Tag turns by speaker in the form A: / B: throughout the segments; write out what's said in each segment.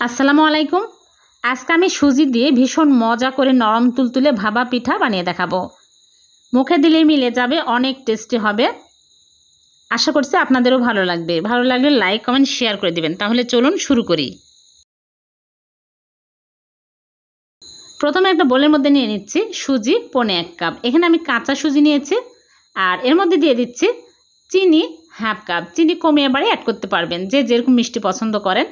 A: আসসালামু আলাইকুম। আজকে আমি সুজি দিয়ে ভীষণ মজা করে নরম তুলতুলে ভাপা পিঠা বানিয়ে দেখাবো। মুখে দিলেই মিলে যাবে, অনেক টেস্টি হবে। আশা করছি আপনাদেরও ভালো লাগবে। ভালো লাগলে লাইক কমেন্ট শেয়ার করে দিবেন। তাহলে চলুন শুরু করি। প্রথমে একটা বোলের মধ্যে নিয়ে নিচ্ছি সুজি 1.5 কাপ। এখানে আমি কাঁচা সুজি নিয়েছি, আর এর মধ্যে দিয়ে দিচ্ছি চিনি 1/2 কাপ। চিনি কমিয়ে বাড়িয়ে অ্যাড করতে পারবেন, যে যেরকম মিষ্টি পছন্দ করেন।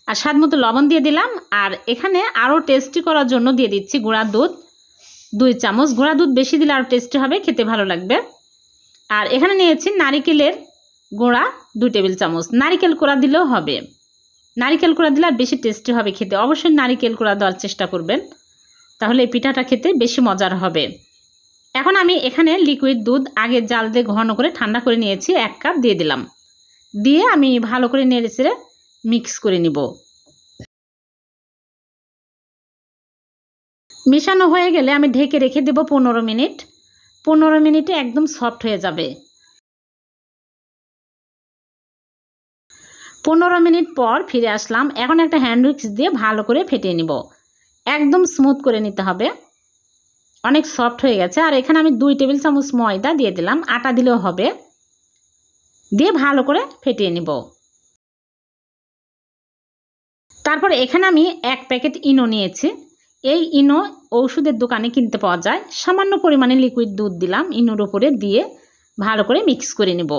A: আর স্বাদ মতো লবণ দিয়ে দিলাম। আর এখানে আরও টেস্টি করার জন্য দিয়ে দিচ্ছি গুঁড়া দুধ 2 চামচ। গুঁড়া দুধ বেশি দিলে আরও টেস্টি হবে, খেতে ভালো লাগবে। আর এখানে নিয়েছি নারিকেলের গুঁড়া 2 টেবিল চামচ। নারিকেল কোড়া দিলেও হবে, নারিকেল কোড়া দিলে আর বেশি টেস্টি হবে খেতে। অবশ্যই নারিকেল কোড়া দেওয়ার চেষ্টা করবেন, তাহলে এই পিঠাটা খেতে বেশি মজার হবে। এখন আমি এখানে লিকুইড দুধ আগে জাল দিয়ে ঘন করে ঠান্ডা করে নিয়েছি, 1 কাপ দিয়ে দিলাম। দিয়ে আমি ভালো করে নেড়েচেড়ে মিক্স করে নিব। মেশানো হয়ে গেলে আমি ঢেকে রেখে দেব 15 মিনিট। 15 মিনিটে একদম সফট হয়ে যাবে। 15 মিনিট পর ফিরে আসলাম। এখন একটা হ্যান্ড উইক্স দিয়ে ভালো করে ফেটিয়ে নিব। একদম স্মুথ করে নিতে হবে, অনেক সফট হয়ে গেছে। আর এখানে আমি 2 টেবিল চামচ ময়দা দিয়ে দিলাম, আটা দিলেও হবে। দিয়ে ভালো করে ফেটিয়ে নিব। তারপর এখানে আমি 1 প্যাকেট ইনো নিয়েছি। এই ইনো ওষুধের দোকানে কিনতে পাওয়া যায়। সামান্য পরিমাণে লিকুইড দুধ দিলাম, ইনোর উপরে দিয়ে ভালো করে মিক্স করে নেব।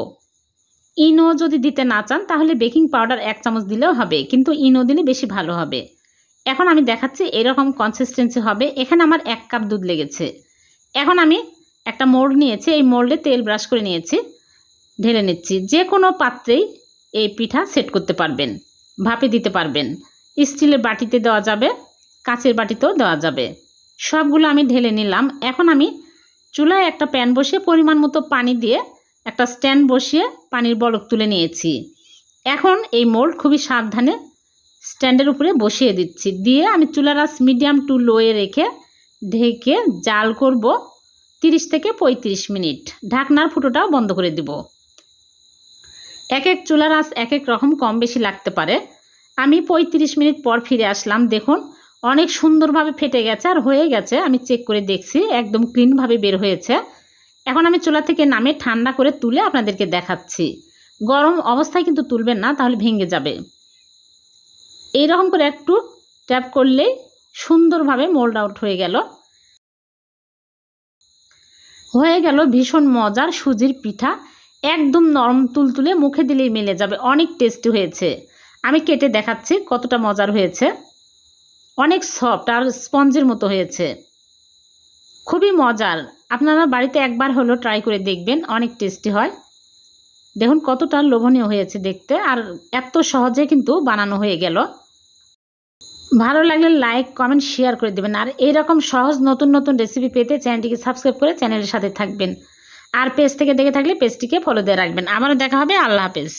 A: ইনো যদি দিতে না চান তাহলে বেকিং পাউডার 1 চামচ দিলেও হবে, কিন্তু ইনো দিলে বেশি ভালো হবে। এখন আমি দেখাচ্ছি এরকম কনসিস্টেন্সি হবে। এখানে আমার 1 কাপ দুধ লেগেছে। এখন আমি একটা মোল্ড নিয়েছি, এই মোল্ডে তেল ব্রাশ করে নিয়েছি, ঢেলে নিচ্ছি। যে কোনো পাত্রেই এই পিঠা সেট করতে পারবেন, ভাপে দিতে পারবেন। স্টিলের বাটিতে দেওয়া যাবে, কাঁচের বাটিতেও দেওয়া যাবে। সবগুলো আমি ঢেলে নিলাম। এখন আমি চুলায় একটা প্যান বসিয়ে পরিমাণ মতো পানি দিয়ে একটা স্ট্যান্ড বসিয়ে পানির বলক তুলে নিয়েছি। এখন এই মোল্ড খুবই সাবধানে স্ট্যান্ডের উপরে বসিয়ে দিচ্ছি। দিয়ে আমি চুলার আঁচ মিডিয়াম টু লোয়ে রেখে ঢেকে জাল করব 30 থেকে 35 মিনিট। ঢাকনার ফুটোটাও বন্ধ করে দিব। এক এক চুলার আঁচ এক এক রকম, কম বেশি লাগতে পারে। আমি 35 মিনিট পর ফিরে আসলাম। দেখুন অনেক সুন্দরভাবে ফেটে গেছে আর হয়ে গেছে। আমি চেক করে দেখছি, একদম ক্লিনভাবে বের হয়েছে। এখন আমি চুলা থেকে নামে ঠান্ডা করে তুলে আপনাদেরকে দেখাচ্ছি। গরম অবস্থায় কিন্তু তুলবেন না, তাহলে ভেঙে যাবে। এইরকম করে একটু ট্যাপ করলেই সুন্দরভাবে মোল্ড আউট হয়ে গেল। ভীষণ মজার সুজির পিঠা, একদম নরম তুলতুলে, মুখে দিলেই মিলে যাবে। অনেক টেস্টি হয়েছে। আমি কেটে দেখাচ্ছি কতটা মজার হয়েছে। অনেক সফট আর স্পঞ্জের মতো হয়েছে, খুবই মজার। আপনারা বাড়িতে একবার হলো ট্রাই করে দেখবেন, অনেক টেস্টি হয়। দেখুন কতটা লোভনীয় হয়েছে দেখতে, আর এত সহজে কিন্তু বানানো হয়ে গেল। ভালো লাগলে লাইক কমেন্ট শেয়ার করে দেবেন। আর এইরকম সহজ নতুন নতুন রেসিপি পেতে চ্যানেলটিকে সাবস্ক্রাইব করে চ্যানেলের সাথে থাকবেন। আর পেজ থেকে দেখে থাকলে পেজটিকে ফলো দিয়ে রাখবেন। আবারও দেখা হবে। আল্লাহ হাফেজ।